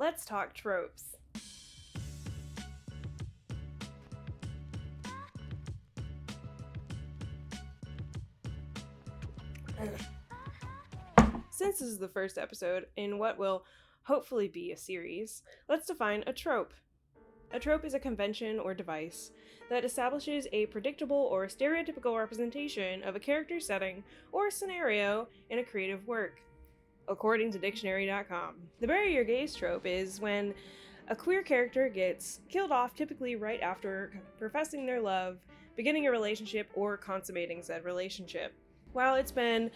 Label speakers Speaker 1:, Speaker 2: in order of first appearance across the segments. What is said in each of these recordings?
Speaker 1: let's talk tropes. Since this is the first episode in what will hopefully be a series, let's define a trope. A trope is a convention or device that establishes a predictable or stereotypical representation of a character setting or scenario in a creative work. According to dictionary.com, the bury your gays trope is when a queer character gets killed off, typically right after professing their love, beginning a relationship, or consummating said relationship. While it's been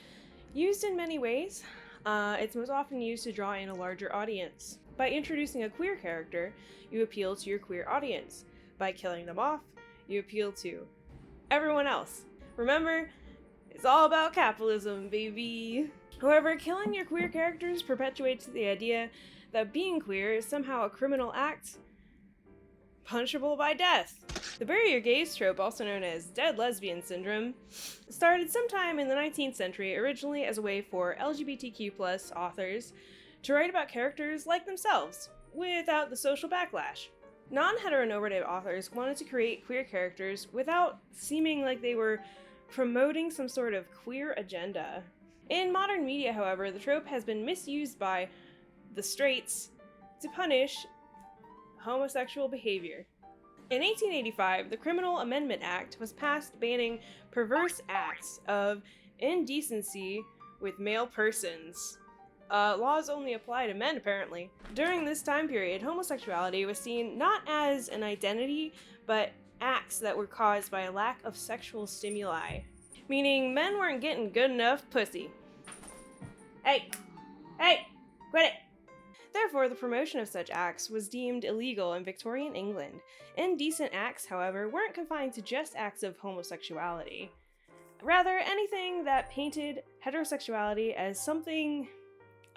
Speaker 1: used in many ways, it's most often used to draw in a larger audience. By introducing a queer character, you appeal to your queer audience. By killing them off, you appeal to everyone else. Remember, it's all about capitalism, baby. However, killing your queer characters perpetuates the idea that being queer is somehow a criminal act, punishable by death. The bury your gays trope, also known as dead lesbian syndrome, started sometime in the 19th century, originally as a way for LGBTQ+ authors to write about characters like themselves, without the social backlash. Non-heteronormative authors wanted to create queer characters without seeming like they were promoting some sort of queer agenda. In modern media, however, the trope has been misused by the straights to punish homosexual behavior. In 1885, the Criminal Amendment Act was passed banning perverse acts of indecency with male persons. Laws only apply to men, apparently. During this time period, homosexuality was seen not as an identity, but acts that were caused by a lack of sexual stimuli. Meaning men weren't getting good enough pussy. Hey, quit it! Therefore, the promotion of such acts was deemed illegal in Victorian England. Indecent acts, however, weren't confined to just acts of homosexuality. Rather, anything that painted heterosexuality as something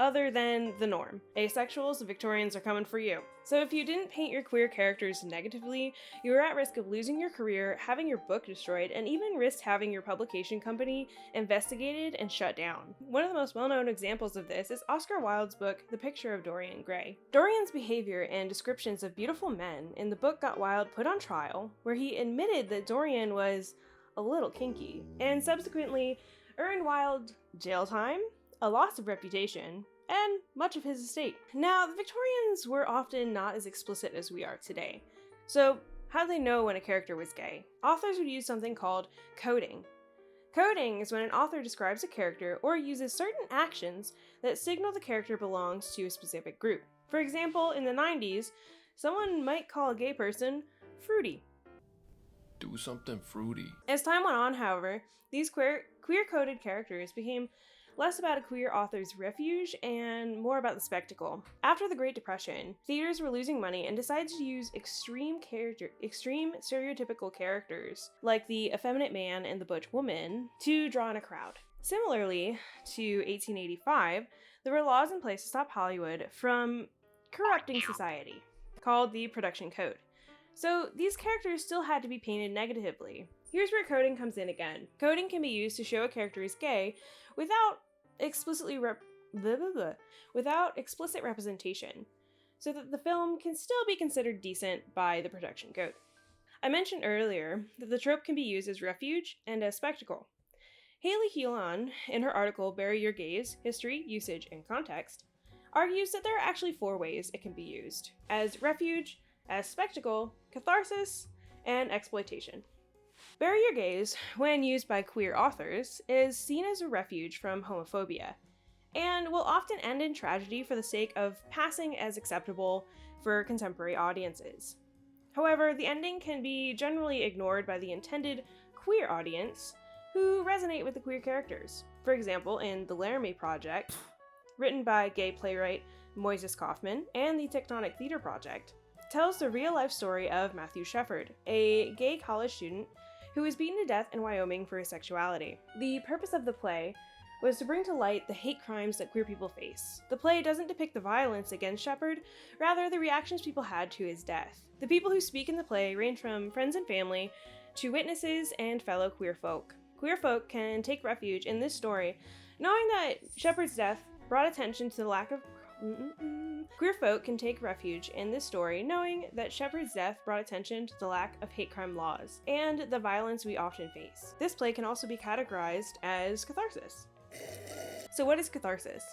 Speaker 1: other than the norm. Asexuals, the Victorians are coming for you. So if you didn't paint your queer characters negatively, you were at risk of losing your career, having your book destroyed, and even risked having your publication company investigated and shut down. One of the most well-known examples of this is Oscar Wilde's book, The Picture of Dorian Gray. Dorian's behavior and descriptions of beautiful men in the book got Wilde put on trial, where he admitted that Dorian was a little kinky, and subsequently earned Wilde jail time, a loss of reputation, and much of his estate. Now, the Victorians were often not as explicit as we are today. So, how did they know when a character was gay? Authors would use something called coding. Coding is when an author describes a character or uses certain actions that signal the character belongs to a specific group. For example, in the 90s, someone might call a gay person fruity.
Speaker 2: Do something fruity.
Speaker 1: As time went on, however, these queer-coded characters became less about a queer author's refuge and more about the spectacle. After the Great Depression, theaters were losing money and decided to use extreme stereotypical characters, like the effeminate man and the butch woman, to draw in a crowd. Similarly to 1885, there were laws in place to stop Hollywood from corrupting society, called the Production Code. So these characters still had to be painted negatively. Here's where coding comes in again. Coding can be used to show a character is gay without explicit representation, so that the film can still be considered decent by the production code. I mentioned earlier that the trope can be used as refuge and as spectacle. Haley Healon, in her article Bury Your Gays, History, Usage, and Context, argues that there are actually 4 ways it can be used: as refuge, as spectacle, catharsis, and exploitation. Bury Your Gays, when used by queer authors, is seen as a refuge from homophobia, and will often end in tragedy for the sake of passing as acceptable for contemporary audiences. However, the ending can be generally ignored by the intended queer audience who resonate with the queer characters. For example, in The Laramie Project, written by gay playwright Moises Kaufman and the Tectonic Theater Project, tells the real-life story of Matthew Shepard, a gay college student who was beaten to death in Wyoming for his sexuality. The purpose of the play was to bring to light the hate crimes that queer people face. The play doesn't depict the violence against Shepard, rather the reactions people had to his death. The people who speak in the play range from friends and family to witnesses and fellow queer folk. Queer folk can take refuge in this story, knowing that Shepard's death brought attention to the lack of Queer folk can take refuge in this story knowing that Shepard's death brought attention to the lack of hate crime laws and the violence we often face. This play can also be categorized as catharsis. So what is catharsis?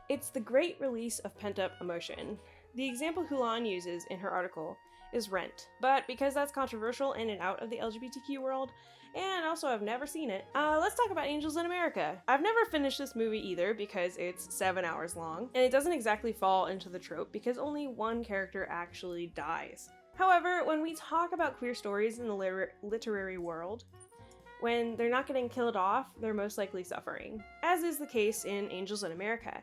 Speaker 1: It's the great release of pent-up emotion. The example Hulan uses in her article is Rent, but because that's controversial in and out of the LGBTQ world, and also I've never seen it, let's talk about Angels in America. I've never finished this movie either because it's 7 hours long, and it doesn't exactly fall into the trope because only one character actually dies. However, when we talk about queer stories in the literary world, when they're not getting killed off, they're most likely suffering, as is the case in Angels in America.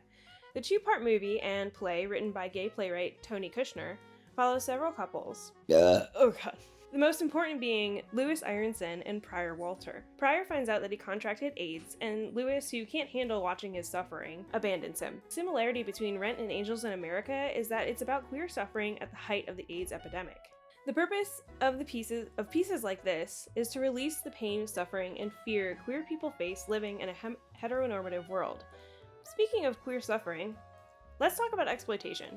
Speaker 1: The two-part movie and play written by gay playwright Tony Kushner follows several couples. Oh god. The most important being Lewis Ironson and Pryor Walter. Pryor finds out that he contracted AIDS, and Lewis, who can't handle watching his suffering, abandons him. Similarity between Rent and Angels in America is that it's about queer suffering at the height of the AIDS epidemic. The purpose of pieces like this is to release the pain, suffering, and fear queer people face living in a heteronormative world. Speaking of queer suffering, let's talk about exploitation.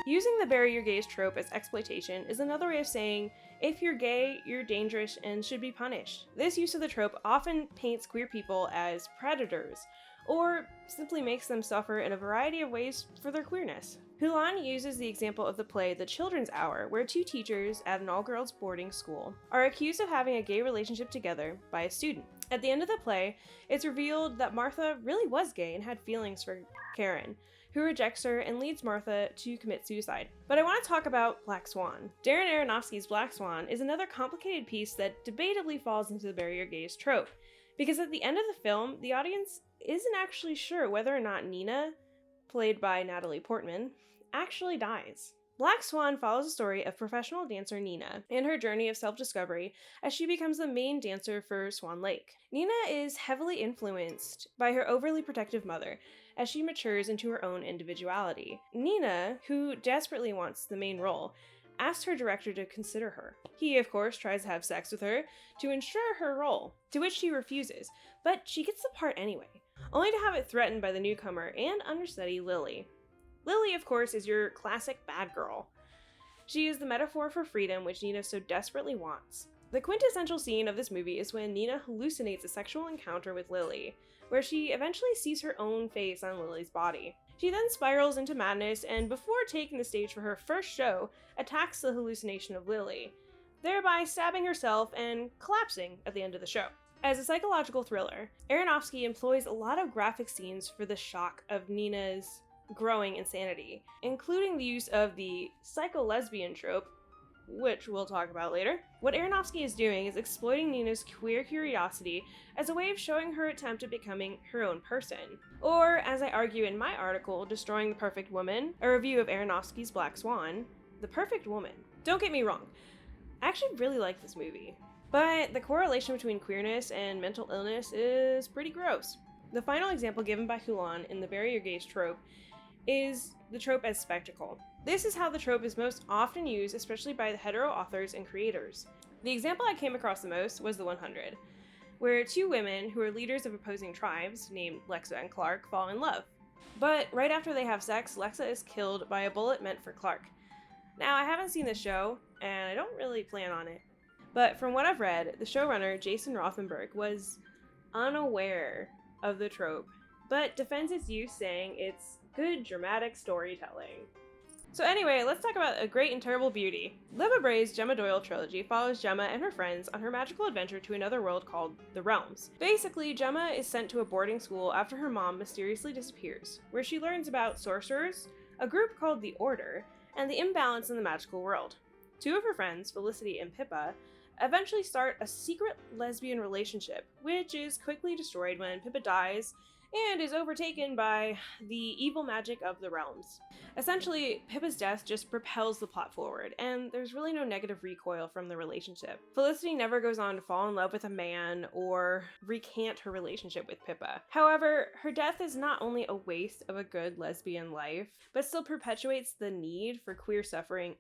Speaker 1: Using the bury your gays trope as exploitation is another way of saying, if you're gay, you're dangerous and should be punished. This use of the trope often paints queer people as predators, or simply makes them suffer in a variety of ways for their queerness. Hulan uses the example of the play The Children's Hour, where two teachers at an all-girls boarding school are accused of having a gay relationship together by a student. At the end of the play, it's revealed that Martha really was gay and had feelings for Karen, who rejects her and leads Martha to commit suicide. But I want to talk about Black Swan. Darren Aronofsky's Black Swan is another complicated piece that debatably falls into the bury your gays trope, because at the end of the film, the audience isn't actually sure whether or not Nina, played by Natalie Portman, actually dies. Black Swan follows the story of professional dancer Nina and her journey of self-discovery as she becomes the main dancer for Swan Lake. Nina is heavily influenced by her overly protective mother as she matures into her own individuality. Nina, who desperately wants the main role, asks her director to consider her. He, of course, tries to have sex with her to ensure her role, to which she refuses, but she gets the part anyway, only to have it threatened by the newcomer and understudy Lily. Lily, of course, is your classic bad girl. She is the metaphor for freedom which Nina so desperately wants. The quintessential scene of this movie is when Nina hallucinates a sexual encounter with Lily, where she eventually sees her own face on Lily's body. She then spirals into madness and, before taking the stage for her first show, attacks the hallucination of Lily, thereby stabbing herself and collapsing at the end of the show. As a psychological thriller, Aronofsky employs a lot of graphic scenes for the shock of Nina's growing insanity, including the use of the psycho-lesbian trope, which we'll talk about later. What Aronofsky is doing is exploiting Nina's queer curiosity as a way of showing her attempt at becoming her own person. Or, as I argue in my article, Destroying the Perfect Woman, a review of Aronofsky's Black Swan, the perfect woman. Don't get me wrong, I actually really like this movie, but the correlation between queerness and mental illness is pretty gross. The final example given by Hulan in the bury your gays trope is the trope as spectacle. This is how the trope is most often used, especially by the hetero authors and creators. The example I came across the most was The 100, where two women who are leaders of opposing tribes, named Lexa and Clark, fall in love. But right after they have sex, Lexa is killed by a bullet meant for Clark. Now, I haven't seen the show, and I don't really plan on it, but from what I've read, the showrunner, Jason Rothenberg, was unaware of the trope, but defends its use, saying it's good dramatic storytelling. So anyway, let's talk about A Great and Terrible Beauty. Libba Bray's Gemma Doyle trilogy follows Gemma and her friends on her magical adventure to another world called the Realms. Basically, Gemma is sent to a boarding school after her mom mysteriously disappears, where she learns about sorcerers, a group called the Order, and the imbalance in the magical world. Two of her friends, Felicity and Pippa, eventually start a secret lesbian relationship, which is quickly destroyed when Pippa dies and is overtaken by the evil magic of the realms. Essentially, Pippa's death just propels the plot forward, and there's really no negative recoil from the relationship. Felicity never goes on to fall in love with a man or recant her relationship with Pippa. However, her death is not only a waste of a good lesbian life, but still perpetuates the need for queer suffering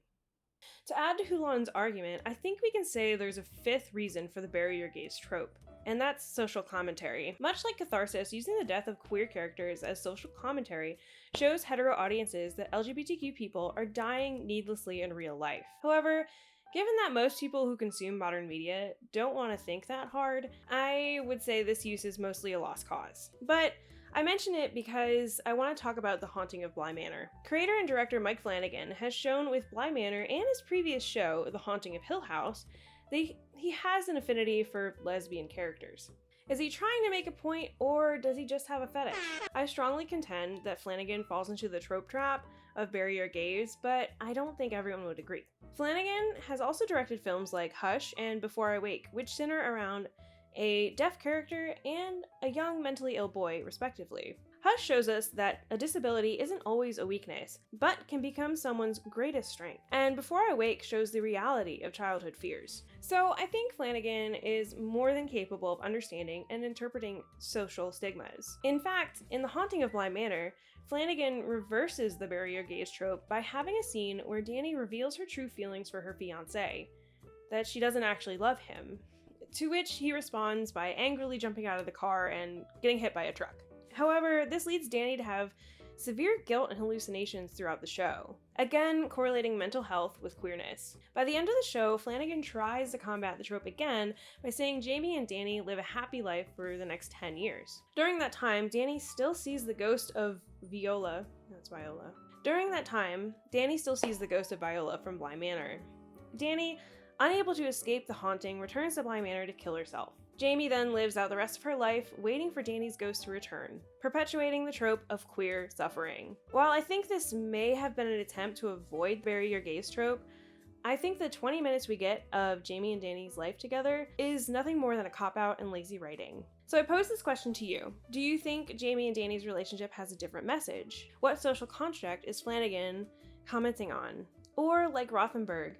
Speaker 1: To add to Hulan's argument, I think we can say there's a fifth reason for the bury your gays trope, and that's social commentary. Much like Catharsis, using the death of queer characters as social commentary shows hetero audiences that LGBTQ people are dying needlessly in real life. However, given that most people who consume modern media don't want to think that hard, I would say this use is mostly a lost cause. But I mention it because I want to talk about The Haunting of Bly Manor. Creator and director Mike Flanagan has shown with Bly Manor and his previous show, The Haunting of Hill House, that he has an affinity for lesbian characters. Is he trying to make a point, or does he just have a fetish? I strongly contend that Flanagan falls into the trope trap of bury your gays, but I don't think everyone would agree. Flanagan has also directed films like Hush and Before I Wake, which center around a deaf character and a young mentally ill boy, respectively. Hush shows us that a disability isn't always a weakness, but can become someone's greatest strength. And Before I Wake shows the reality of childhood fears. So I think Flanagan is more than capable of understanding and interpreting social stigmas. In fact, in The Haunting of Bly Manor, Flanagan reverses the bury your gays trope by having a scene where Dani reveals her true feelings for her fiancé, that she doesn't actually love him, to which he responds by angrily jumping out of the car and getting hit by a truck. However, this leads Dani to have severe guilt and hallucinations throughout the show, again correlating mental health with queerness. By the end of the show, Flanagan tries to combat the trope again by saying Jamie and Dani live a happy life for the next 10 years. During that time, Dani still sees the ghost of Viola. That's Viola. During that time, Dani still sees the ghost of Viola from Bly Manor. Dani, unable to escape the haunting, returns to Bly Manor to kill herself. Jamie then lives out the rest of her life waiting for Dani's ghost to return, perpetuating the trope of queer suffering. While I think this may have been an attempt to avoid bury your gays trope, I think the 20 minutes we get of Jamie and Dani's life together is nothing more than a cop-out and lazy writing. So I pose this question to you. Do you think Jamie and Dani's relationship has a different message? What social construct is Flanagan commenting on? Or, like Rothenberg,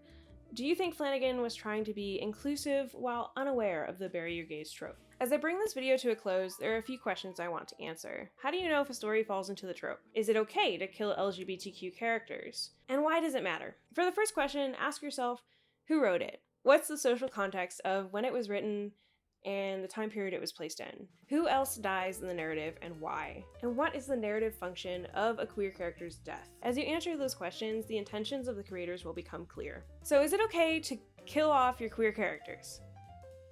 Speaker 1: do you think Flanagan was trying to be inclusive while unaware of the bury your gays trope? As I bring this video to a close, there are a few questions I want to answer. How do you know if a story falls into the trope? Is it okay to kill LGBTQ characters? And why does it matter? For the first question, ask yourself, who wrote it? What's the social context of when it was written and the time period it was placed in? Who else dies in the narrative and why? And what is the narrative function of a queer character's death? As you answer those questions, the intentions of the creators will become clear. So is it okay to kill off your queer characters?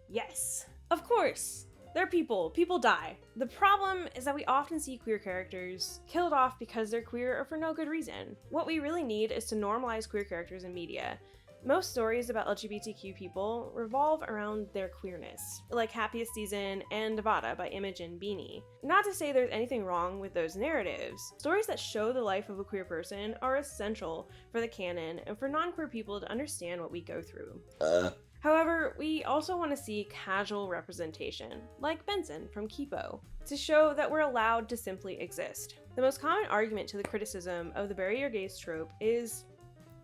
Speaker 1: Yes. Of course. They're people. People die. The problem is that we often see queer characters killed off because they're queer or for no good reason. What we really need is to normalize queer characters in media. Most stories about LGBTQ people revolve around their queerness, like Happiest Season and Nevada by Imogen Beanie. Not to say there's anything wrong with those narratives. Stories that show the life of a queer person are essential for the canon and for non-queer people to understand what we go through. However, we also want to see casual representation, like Benson from Kipo, to show that we're allowed to simply exist. The most common argument to the criticism of the bury your gays trope is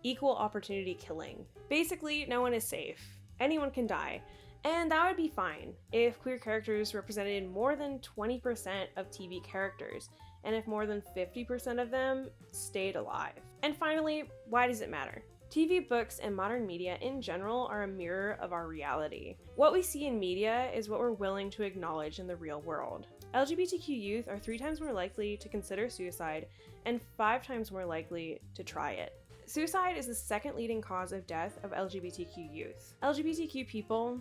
Speaker 1: equal opportunity killing. Basically, no one is safe. Anyone can die. And that would be fine if queer characters represented more than 20% of TV characters, and if more than 50% of them stayed alive. And finally, why does it matter? TV, books, and modern media in general are a mirror of our reality. What we see in media is what we're willing to acknowledge in the real world. LGBTQ youth are 3 times more likely to consider suicide and 5 times more likely to try it. Suicide is the second leading cause of death of LGBTQ youth. LGBTQ people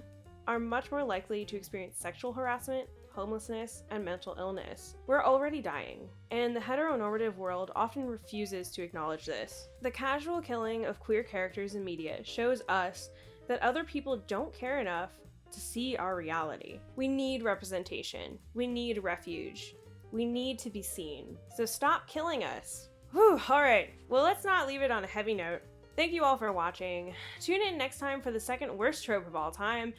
Speaker 1: are much more likely to experience sexual harassment, homelessness, and mental illness. We're already dying, and the heteronormative world often refuses to acknowledge this. The casual killing of queer characters in media shows us that other people don't care enough to see our reality. We need representation. We need refuge. We need to be seen. So stop killing us. Whew, alright. Well, let's not leave it on a heavy note. Thank you all for watching. Tune in next time for the second worst trope of all time,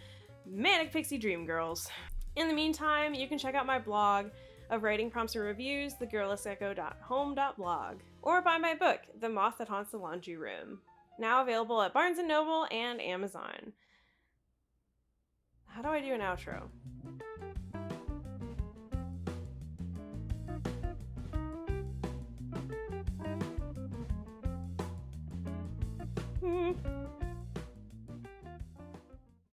Speaker 1: Manic Pixie Dream Girls. In the meantime, you can check out my blog of writing prompts and reviews, thegirlistgecko.home.blog, or buy my book, The Moth That Haunts the Laundry Room, now available at Barnes & Noble and Amazon. How do I do an outro?